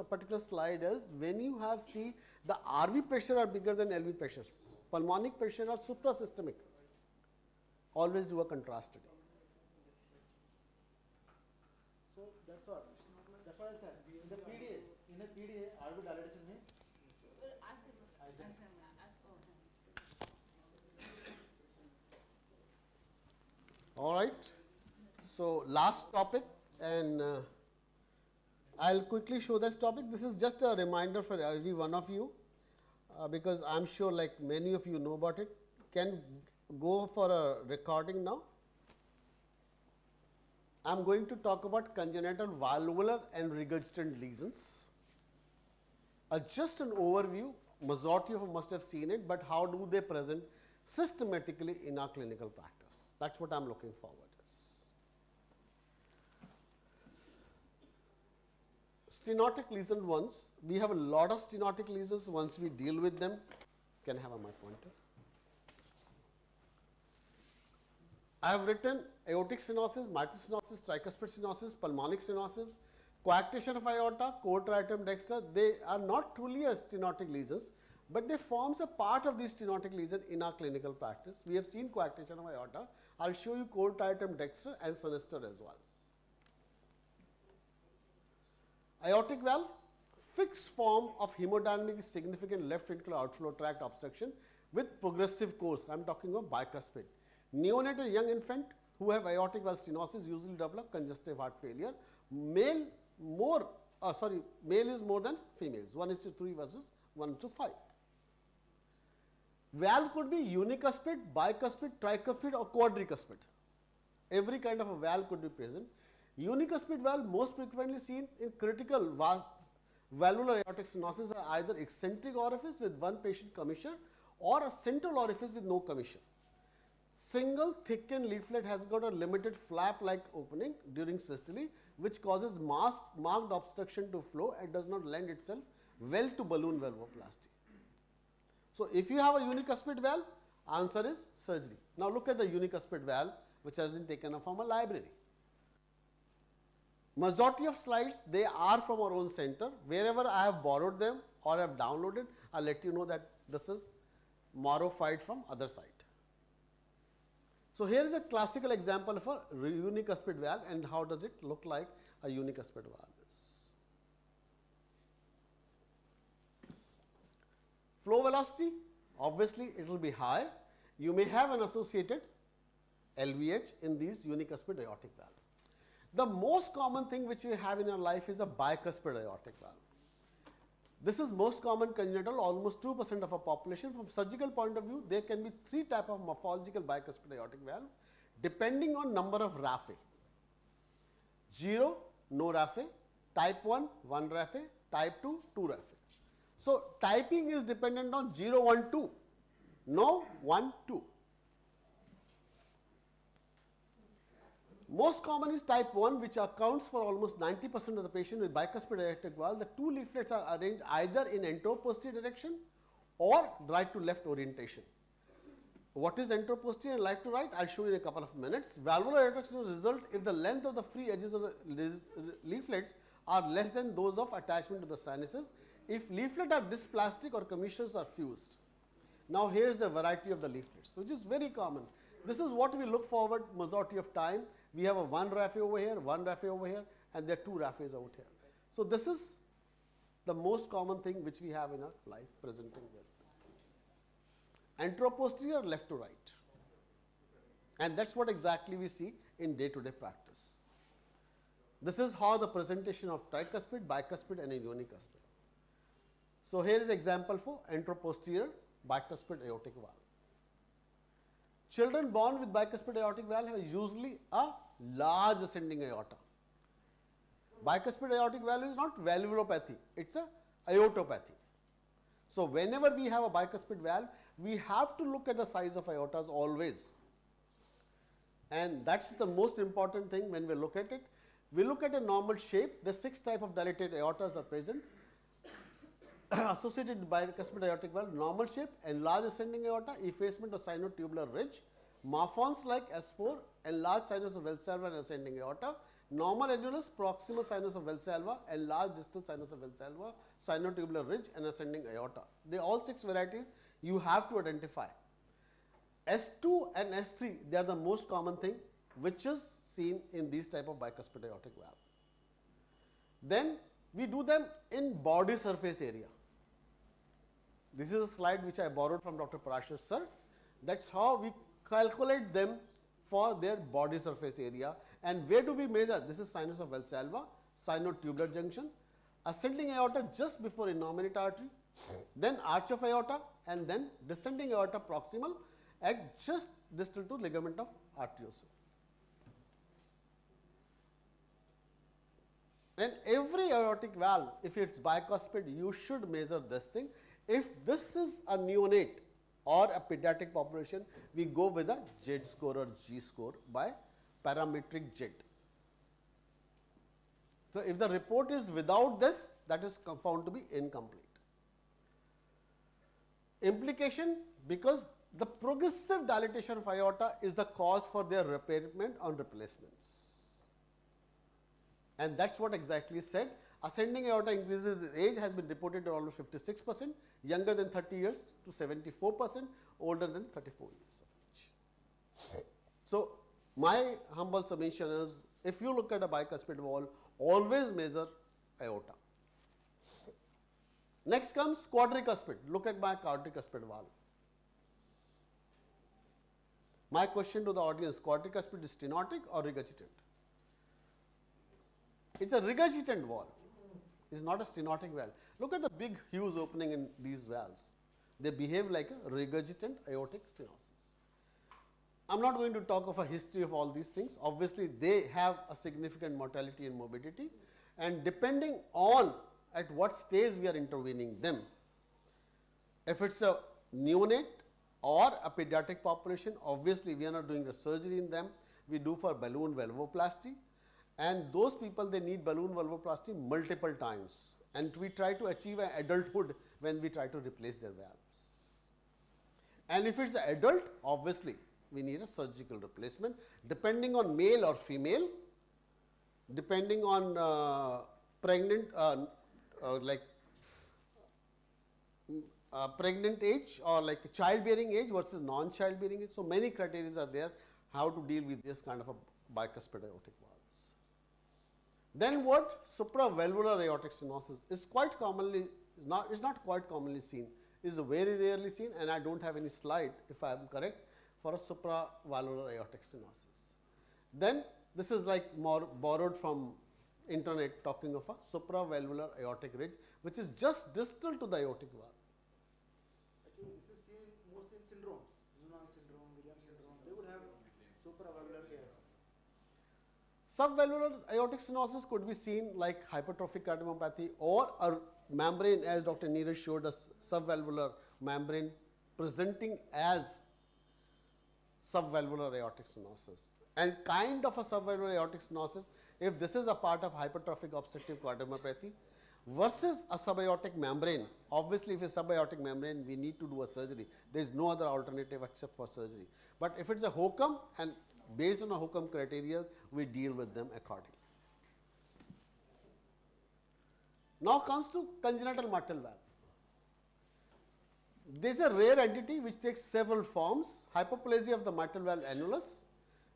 particular slide is when you have see the RV pressure are bigger than LV pressures, pulmonic pressure are suprasystemic. Always do a contrast study. So that's what I said. In a PDA, RV dilatation means all right. So last topic, and I'll quickly show this topic. This is just a reminder for every one of you, because I'm sure like many of you know about it. Can go for a recording now. I'm going to talk about congenital valvular and regurgitant lesions. Just an overview, majority of you must have seen it, but how do they present systematically in our clinical practice? That's what I'm looking forward to. Stenotic lesion ones, we have a lot of stenotic lesions. Once we deal with them, can I have my pointer? I have written aortic stenosis, mitral stenosis, tricuspid stenosis, pulmonic stenosis, coarctation of aorta, cord triatum dexter. They are not truly a stenotic lesions, but they forms a part of these stenotic lesion in our clinical practice. We have seen coarctation of aorta. I'll show you cord triatum dexter and sinister as well. Aortic valve, fixed form of hemodynamic significant left ventricular outflow tract obstruction with progressive course. I am talking of bicuspid. Neonatal young infant who have aortic valve stenosis usually develop congestive heart failure. Male is more than females, 1:3 versus 1:5. Valve could be unicuspid, bicuspid, tricuspid or quadricuspid. Every kind of a valve could be present. Unicuspid valve most frequently seen in critical valvular aortic stenosis are either eccentric orifice with one patient commissure or a central orifice with no commissure. Single thickened leaflet has got a limited flap-like opening during systole, which causes marked obstruction to flow and does not lend itself well to balloon valvoplasty. So, if you have a unicuspid valve, answer is surgery. Now, look at the unicuspid valve which has been taken from a library. Majority of slides, they are from our own center. Wherever I have borrowed them or have downloaded, I'll let you know that this is modified from other site. So, here is a classical example of a unicuspid valve and how does it look like a unicuspid valve is. Flow velocity, obviously it will be high. You may have an associated LVH in these unicuspid aortic valve. The most common thing which we have in our life is a bicuspid aortic valve. This is most common congenital, almost 2% of our population. From surgical point of view, there can be 3 types of morphological bicuspid aortic valve depending on number of raphe. 0, no raphe, type 1, 1 raphe, type 2, 2 raphe. So, typing is dependent on 0, 1, 2, no 1, 2. Most common is type 1, which accounts for almost 90% of the patient with bicuspid aortic valve. The 2 leaflets are arranged either in antero-posterior direction or right to left orientation. What is antero-posterior and left to right? I'll show you in a couple of minutes. Valvular aortic stenosis result if the length of the free edges of the leaflets are less than those of attachment to the sinuses, if leaflets are dysplastic or commissures are fused. Now, here is the variety of the leaflets, which is very common. This is what we look forward majority of time. We have a 1 raphe over here, 1 raphe over here, and there are 2 raphes out here. So, this is the most common thing which we have in our life presenting with. Antero-posterior, left to right. And that's what exactly we see in day-to-day practice. This is how the presentation of tricuspid, bicuspid and unicuspid. So, here is example for antero-posterior bicuspid aortic valve. Children born with bicuspid aortic valve have usually a large ascending aorta. Bicuspid aortic valve is not valvulopathy, it is a aortopathy. So, whenever we have a bicuspid valve, we have to look at the size of aortas always, and that is the most important thing when we look at it. We look at a normal shape. The 6 types of dilated aortas are present associated with bicuspid aortic valve: normal shape, enlarged ascending aorta, effacement of sinotubular ridge, Marfan's like S4, enlarged sinus of Valsalva and ascending aorta, normal annulus, proximal sinus of Valsalva, and large distal sinus of Valsalva, sinotubular ridge, and ascending aorta. They all 6 varieties you have to identify. S2 and S3, they are the most common thing which is seen in these type of bicuspid aortic valve. Then we do them in body surface area. This is a slide which I borrowed from Dr. Parashar sir. That's how we calculate them for their body surface area. And where do we measure? This is sinus of Valsalva, sinotubular junction, ascending aorta just before innominate artery, then arch of aorta, and then descending aorta proximal at just distal to ligament of arteriosum. And every aortic valve, if it's bicuspid, you should measure this thing. If this is a neonate or a pediatric population, we go with a Z score or G score by parametric Z. So if the report is without this, that is found to be incomplete. Implication, because the progressive dilatation of aorta is the cause for their repairment on replacements. And that's what exactly is said. Ascending aorta increases with age has been reported to almost 56%, younger than 30 years to 74%, older than 34 years of age. So my humble submission is, if you look at a bicuspid valve, always measure aorta. Next comes quadricuspid. Look at my quadricuspid valve. My question to the audience, quadricuspid is stenotic or regurgitant? It's a regurgitant valve. It's not a stenotic valve. Look at the big huge opening in these valves. They behave like a regurgitant aortic stenosis. I'm not going to talk of a history of all these things. Obviously, they have a significant mortality and morbidity, and depending on at what stage we are intervening them. If it's a neonate or a pediatric population, obviously we are not doing the surgery in them. We do for balloon valvoplasty, and those people, they need balloon valvoplasty multiple times, and we try to achieve an adulthood when we try to replace their valves. And if it's an adult, obviously we need a surgical replacement depending on male or female, depending on pregnant pregnant age or like childbearing age versus non-childbearing age. So many criteria are there how to deal with this kind of a bicuspid aortic valves. Then what? Supravalvular aortic stenosis is quite commonly, is not quite commonly seen, is very rarely seen, and I don't have any slide, if I am correct, for a supravalvular aortic stenosis. Then this is like more borrowed from internet, talking of a supravalvular aortic ridge, which is just distal to the aortic valve. Actually, this is seen mostly in syndromes, Noonan syndrome, Williams syndrome. They would have supravalvular case. Subvalvular aortic stenosis could be seen like hypertrophic cardiomyopathy or a membrane, as Dr. Neeraj showed us, subvalvular membrane presenting as subvalvular aortic stenosis. And kind of a subvalvular aortic stenosis, if this is a part of hypertrophic obstructive cardiomyopathy versus a subaortic membrane, obviously if it's subaortic membrane, we need to do a surgery. There is no other alternative except for surgery. But if it's a HOCM, and based on a HOCM criteria, we deal with them accordingly. Now comes to congenital mitral valve. This is a rare entity which takes several forms: hypoplasia of the mitral valve annulus,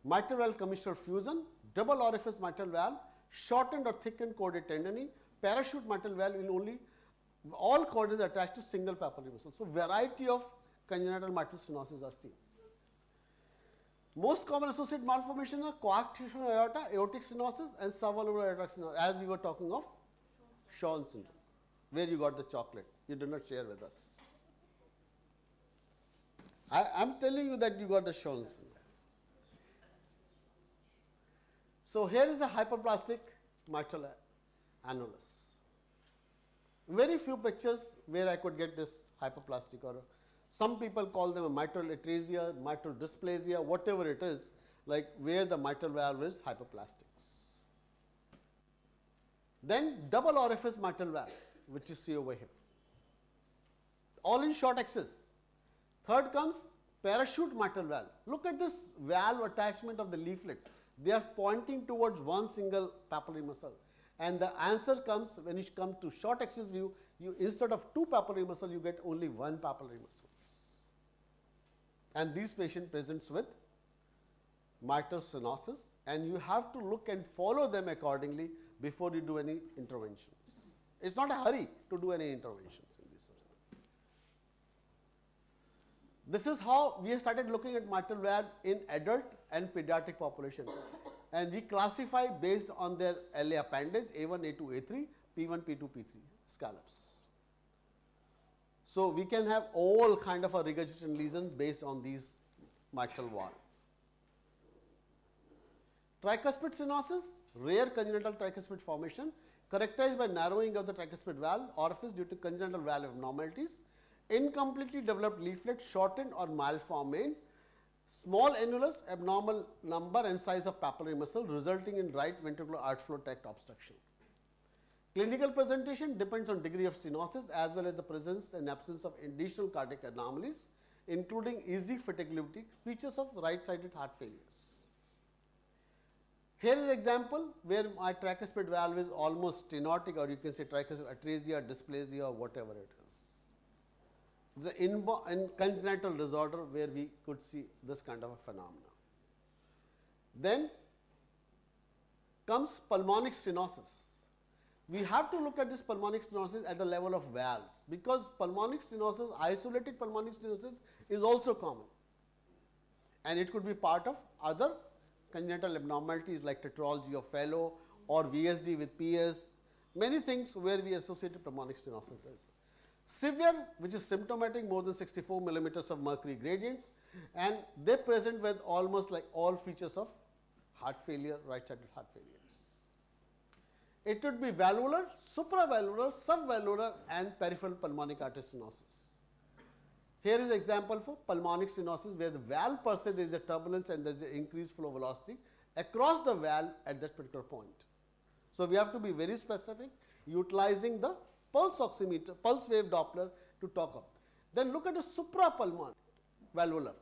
mitral valve commissural fusion, double orifice mitral valve, shortened or thickened chordae tendineae, parachute mitral valve in only all chordae attached to single papillary vessel. So variety of congenital mitral stenosis are seen. Most common associated malformations are coarctation of aorta, aortic stenosis, and subvalvular aortic stenosis, as we were talking of Sean syndrome, where you got the chocolate. You did not share with us. I am telling you that you got the Sean syndrome. So here is a hyperplastic mitral annulus. Very few pictures where I could get this hyperplastic, or some people call them a mitral atresia, mitral dysplasia, whatever it is, like where the mitral valve is hyperplastics. Then double orifice mitral valve, which you see over here, all in short axis. Third comes parachute mitral valve. Look at this valve attachment of the leaflets. They are pointing towards one single papillary muscle. And the answer comes when you come to short axis view, you instead of 2 papillary muscle, you get only 1 papillary muscle. And these patient presents with mitral stenosis, and you have to look and follow them accordingly before you do any interventions. It's not a hurry to do any interventions in this. This is how we have started looking at mitral valve in adult and pediatric population, and we classify based on their LA appendage A1, A2, A3, P1, P2, P3 scallops. So we can have all kind of a regurgitant lesion based on these mitral valve. Tricuspid stenosis, rare congenital tricuspid formation characterized by narrowing of the tricuspid valve orifice due to congenital valve abnormalities, incompletely developed leaflet shortened or malformed, small annulus, abnormal number and size of papillary muscle resulting in right ventricular outflow tract obstruction. Clinical presentation depends on degree of stenosis as well as the presence and absence of additional cardiac anomalies, including easy fatigability, features of right-sided heart failures. Here is an example where my tricuspid valve is almost stenotic, or you can say tricuspid atresia, dysplasia, or whatever it is. It's an congenital disorder where we could see this kind of a phenomena. Then comes pulmonic stenosis. We have to look at this pulmonic stenosis at the level of valves, because pulmonic stenosis, isolated pulmonic stenosis is also common, and it could be part of other congenital abnormalities like tetralogy of Fallot or VSD with PS, many things where we associate pulmonic stenosis is. Severe, which is symptomatic, more than 64 millimeters of mercury gradients, and they present with almost like all features of heart failure, right-sided heart failures. It would be valvular, supravalvular, subvalvular, and peripheral pulmonic artery stenosis. Here is an example for pulmonic stenosis where the valve per se there is a turbulence and there is an increased flow velocity across the valve at that particular point. So we have to be very specific, utilizing the pulse oximeter, pulse wave Doppler to talk of. Then look at the suprapulmonic valvular.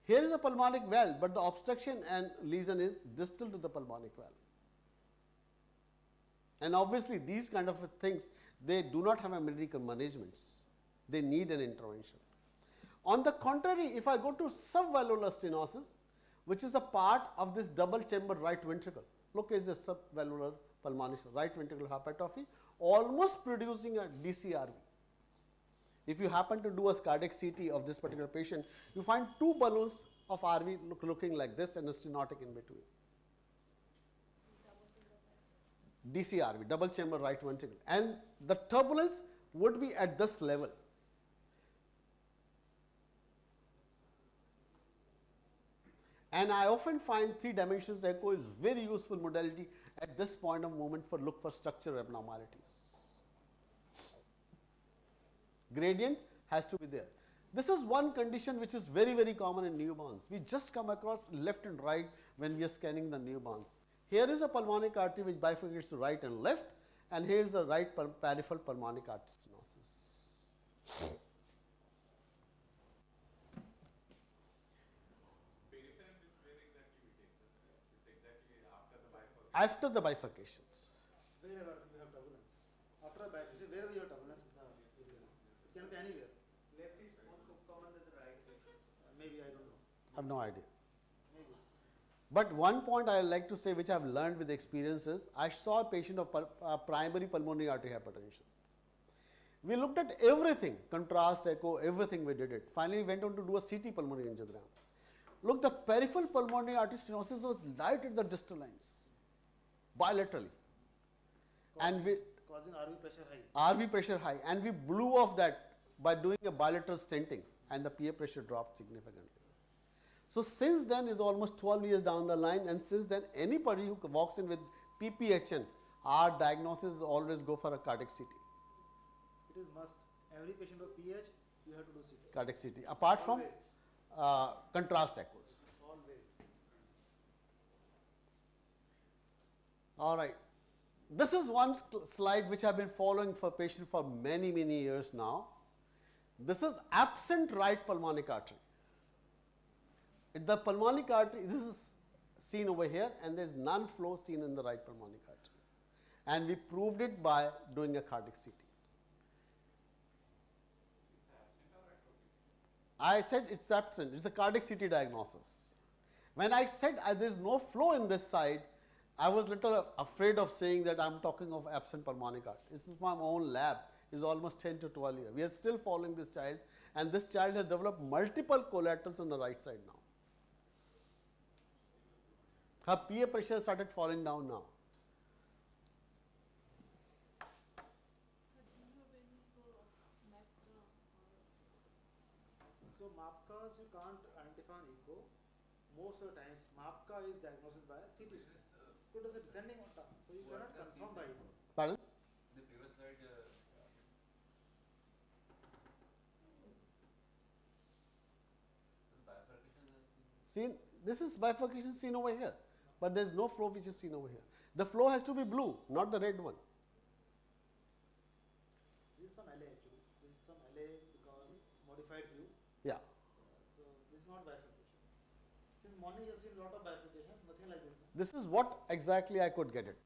Here is a pulmonic valve, but the obstruction and lesion is distal to the pulmonic valve. And obviously these kind of things, they do not have a medical management. They need an intervention. On the contrary, if I go to subvalvular stenosis, which is a part of this double chamber right ventricle, look at the subvalvular pulmonary right ventricular hypertrophy, almost producing a DCRV. If you happen to do a cardiac CT of this particular patient, you find 2 balloons of RV looking like this and a stenotic in between. DCRV, double chamber right ventricle, and the turbulence would be at this level. And I often find 3 dimensions echo is very useful modality at this point of moment for look for structural abnormalities. Gradient has to be there. This is one condition which is very, very common in newborns. We just come across left and right when we are scanning the newborns. Here is a pulmonic artery which bifurcates to right and left, and here is a right peripheral pulmonic artery stenosis. After the bifurcations. Wherever you have turbulence. After the bifurcation, wherever you have turbulence, it can be anywhere. Left is more common than the right. Maybe, I don't know. I have no idea. Maybe. But one point I like to say, which I have learned with experience, is I saw a patient of primary pulmonary artery hypertension. We looked at everything, contrast, echo, everything we did it. Finally, we went on to do a CT pulmonary angiogram. Look, the peripheral pulmonary artery stenosis was right at the distal lines, bilaterally. And we Causing RV pressure high. RV pressure high, and we blew off that by doing a bilateral stenting, and the PA pressure dropped significantly. So since then is almost 12 years down the line, and since then anybody who walks in with PPHN, our diagnosis is always go for a cardiac CT. It is must. Every patient of PH, you have to do CT. Cardiac CT, apart from contrast echoes. Always. All right. This is one slide which I have been following for patient for many, many years now. This is absent right pulmonic artery. The pulmonic artery, this is seen over here, and there is none flow seen in the right pulmonic artery. And we proved it by doing a cardiac CT. I said it's absent. It's a cardiac CT diagnosis. When I said there is no flow in this side, I was little afraid of saying that I'm talking of absent pulmonic artery. This is my own lab. It's almost 10 to 12 years. We are still following this child, and this child has developed multiple collaterals on the right side now. Her PA pressure started falling down now. So MAPCAs you can't identify on echo. Most of the times MAPCA is diagnosed by CT scan. So it is a descending on top. So you cannot confirm by echo. Pardon? The previous slide, bifurcation is Seen, this is bifurcation seen over here, but there is no flow which is seen over here. The flow has to be blue, not the red one. This is some LA actually. This is some LA because modified view. Yeah. So this is not bifurcation. Since morning you have seen a lot of bifurcation, nothing like this. This is what exactly I could get it.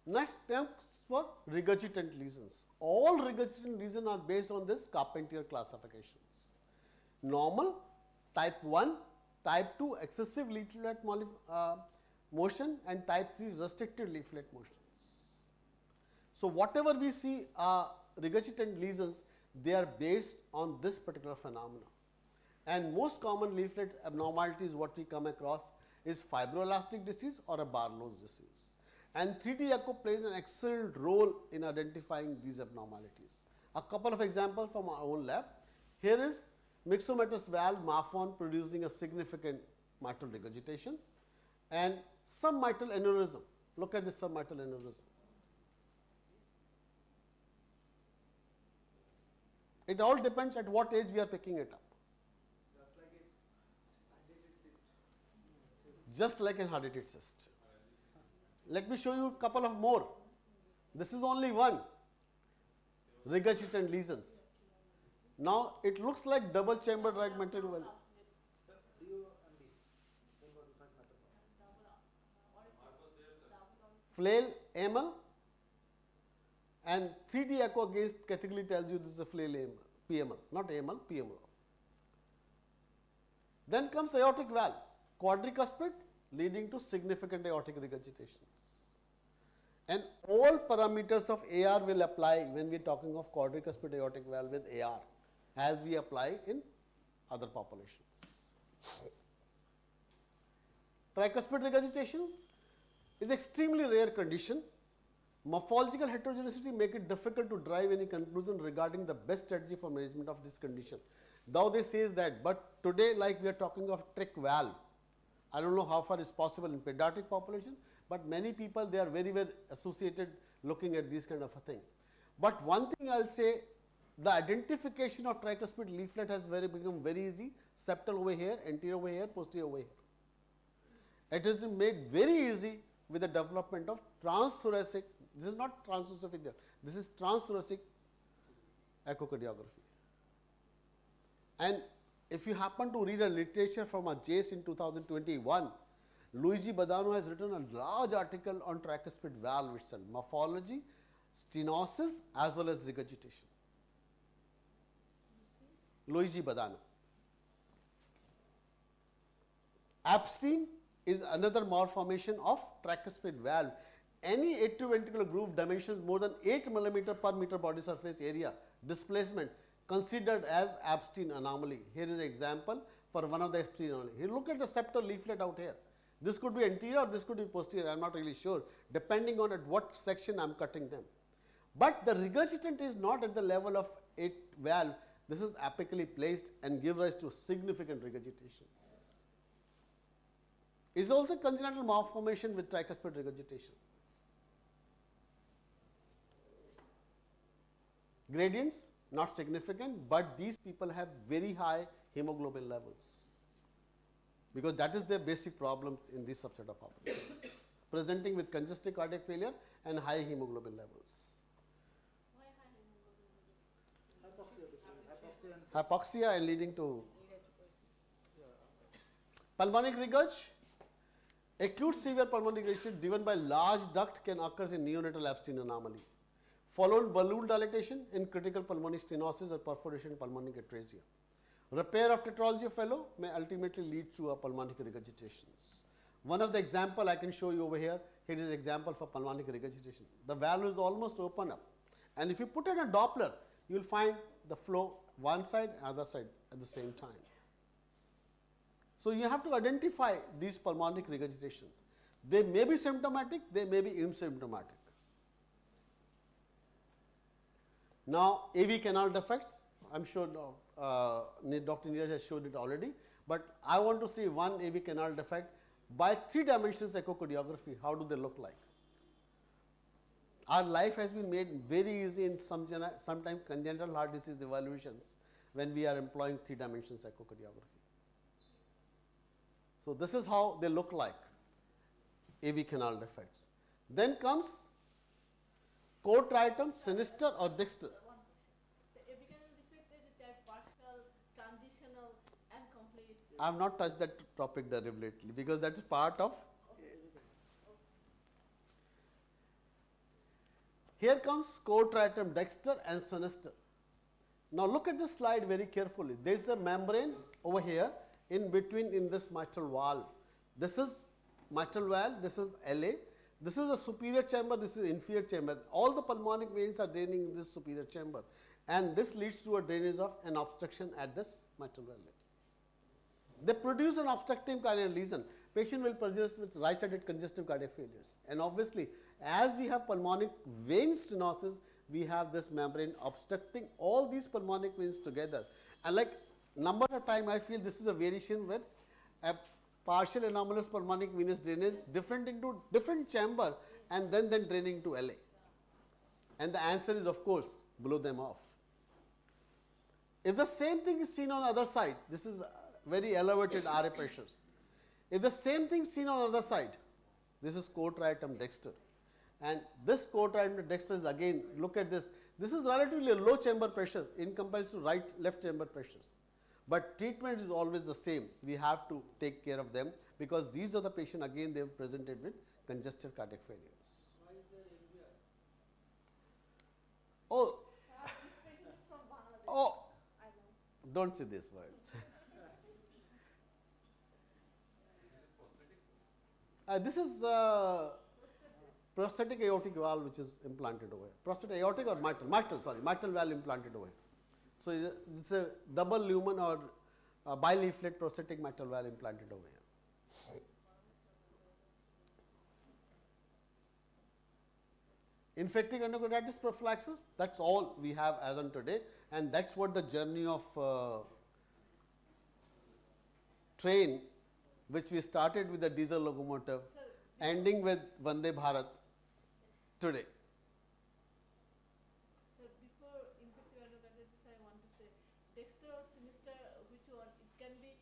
Next comes for regurgitant lesions. All regurgitant lesions are based on this Carpentier classifications. Normal, type 1, type 2 excessive leaflet motion, and type 3 restricted leaflet motions. So whatever we see regurgitant lesions, they are based on this particular phenomena. And most common leaflet abnormalities what we come across is fibroelastic disease or a Barlow's disease. And 3D echo plays an excellent role in identifying these abnormalities. A couple of examples from our own lab. Here is myxomatous valve Marfan producing a significant mitral regurgitation and submitral aneurysm. Look at this submitral aneurysm. It all depends at what age we are picking it up. Just like an herniated cyst. Let me show you a couple of more. This is only one. Regurgitant lesions. Now it looks like double chambered right mitral valve. Flail AML and 3D echo against category tells you this is a flail AML, PML, not AML, PML. Then comes aortic valve, quadricuspid leading to significant aortic regurgitations. And all parameters of AR will apply when we are talking of quadricuspid aortic valve with AR as we apply in other populations. Tricuspid regurgitations is extremely rare condition. Morphological heterogeneity make it difficult to drive any conclusion regarding the best strategy for management of this condition. Though they says that, but today like we are talking of tric valve. I don't know how far is possible in pediatric population, but many people they are very well associated looking at this kind of a thing. But one thing I'll say, the identification of tricuspid leaflet has become very easy. Septal over here, anterior over here, posterior over here. It is made very easy with the development of transthoracic. This is not transesophageal. This is transthoracic echocardiography. And if you happen to read a literature from a JACE in 2021, Luigi Badano has written a large article on tricuspid valve itself, morphology, stenosis as well as regurgitation. Luigi Badano. Abstin is another malformation of tricuspid valve. Any atrioventricular groove dimensions more than 8 mm per meter body surface area displacement considered as Abstin anomaly. Here is an example for one of the Abstin anomaly. Here look at the septal leaflet out here. This could be anterior or this could be posterior, I am not really sure, depending on at what section I am cutting them. But the regurgitant is not at the level of 8 valve. This is apically placed and gives rise to significant regurgitation. Is also congenital malformation with tricuspid regurgitation. Gradients not significant, but these people have very high hemoglobin levels because that is their basic problem in this subset of populations, presenting with congestive cardiac failure and high hemoglobin levels. Why high hemoglobin? Hypoxia Hypoxia and leading to pulmonic regurg. Acute severe pulmonary regurgitation driven by large duct can occur in neonatal Epstein anomaly, followed balloon dilatation in critical pulmonary stenosis or perforation in pulmonic atresia. Repair of tetralogy of Fallot may ultimately lead to a pulmonic regurgitations. One of the example I can show you over here, here is an example for pulmonic regurgitation. The valve is almost open up, and if you put in a Doppler, you will find the flow one side and other side at the same time. So you have to identify these pulmonic regurgitations. They may be symptomatic, they may be asymptomatic. Now, AV canal defects, I am sure Dr. Neeraj has showed it already, but I want to see one AV canal defect by 3 dimensions echocardiography. How do they look like? Our life has been made very easy in sometimes congenital heart disease evaluations when we are employing 3 dimensions echocardiography. So this is how they look like, AV canal defects. Then comes cotritum, sinister or dexter. One question. The apical defect is type partial, transitional, and complete. I have not touched that topic deliberately because that is part of. Here comes cotritum, dexter and sinister. Now look at this slide very carefully. There is a membrane over here in between in this mitral valve. This is mitral valve, this is LA, this is a superior chamber, this is inferior chamber. All the pulmonic veins are draining in this superior chamber, and this leads to a drainage of an obstruction at this mitral valve. They produce an obstructive cardiac lesion. Patient will present with right-sided congestive cardiac failures, and obviously as we have pulmonic vein stenosis, we have this membrane obstructing all these pulmonic veins together. And like number of time I feel this is a variation where a partial anomalous pulmonic venous drainage different into different chamber and then draining to LA. And the answer is of course blow them off. If the same thing is seen on the other side, this is very elevated RA pressures. If the same thing is seen on the other side, this is cotritum dexter. And this cotritum dexter is again, look at this, this is relatively a low chamber pressure in comparison to right left chamber pressures. But treatment is always the same. We have to take care of them because these are the patients again they have presented with congestive cardiac failures. Why is there India? Oh, This patient is from Bangladesh. oh, I know. don't say these words. This is prosthetic aortic valve which is implanted over here. Prosthetic aortic or mitral valve implanted over here. So it's a double lumen or bileaflet prosthetic mitral valve implanted over here. Infective endocarditis prophylaxis, that's all we have as on today, and that's what the journey of train, which we started with the diesel locomotive, ending with Vande Bharat today. So before infective endocarditis, I want to say dexter or sinister, which one? It can be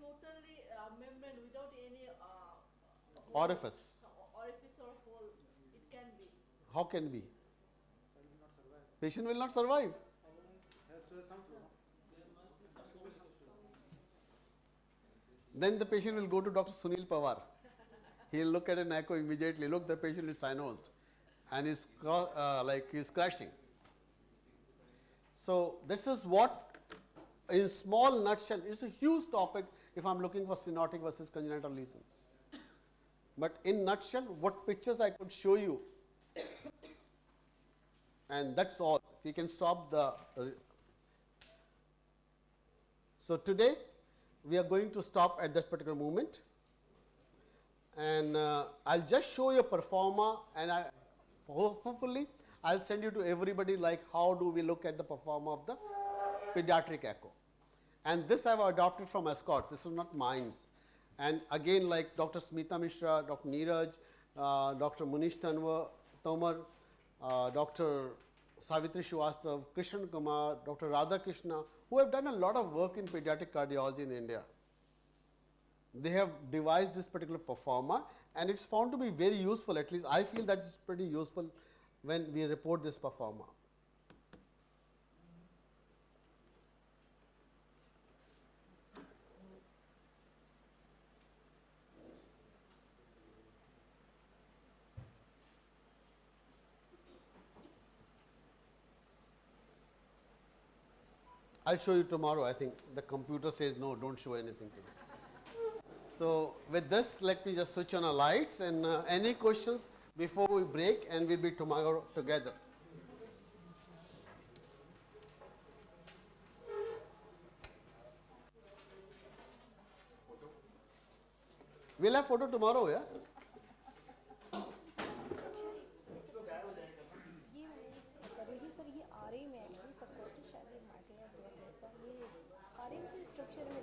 totally membrane without any hole. Orifice. Orifice or hole. It can be. How can be? So it will not survive. Patient will not survive. Has to have some flow. Then the patient will go to Dr. Sunil Pawar. He will look at an echo immediately. Look, the patient is cynosed and is like he is crashing. So this is what, in small nutshell, it's a huge topic if I am looking for stenotic versus congenital lesions. But in nutshell, what pictures I could show you, and that's all. We can stop the. So today we are going to stop at this particular moment, and I'll just show you a performer, and hopefully I'll send you to everybody like how do we look at the performer of the pediatric echo. And this I've adopted from Escorts. This is not mine. And again, like Dr. Smita Mishra, Dr. Neeraj, Dr. Munish Tomar, Dr. Savitri Srivastav, Krishnan Kumar, Dr. Radha Krishna, who have done a lot of work in pediatric cardiology in India. They have devised this particular performer, and it's found to be very useful. At least I feel that it's pretty useful when we report this performer. I'll show you tomorrow. I think the computer says no, don't show anything today. So with this, let me just switch on our lights and any questions before we break, and we'll be tomorrow together. We'll have photo tomorrow, yeah? ये मैंने कर रही sir, ये RA में actually सब कुछ शायद ये मैटर या ब्लड था, ये आरए से स्ट्रक्चर में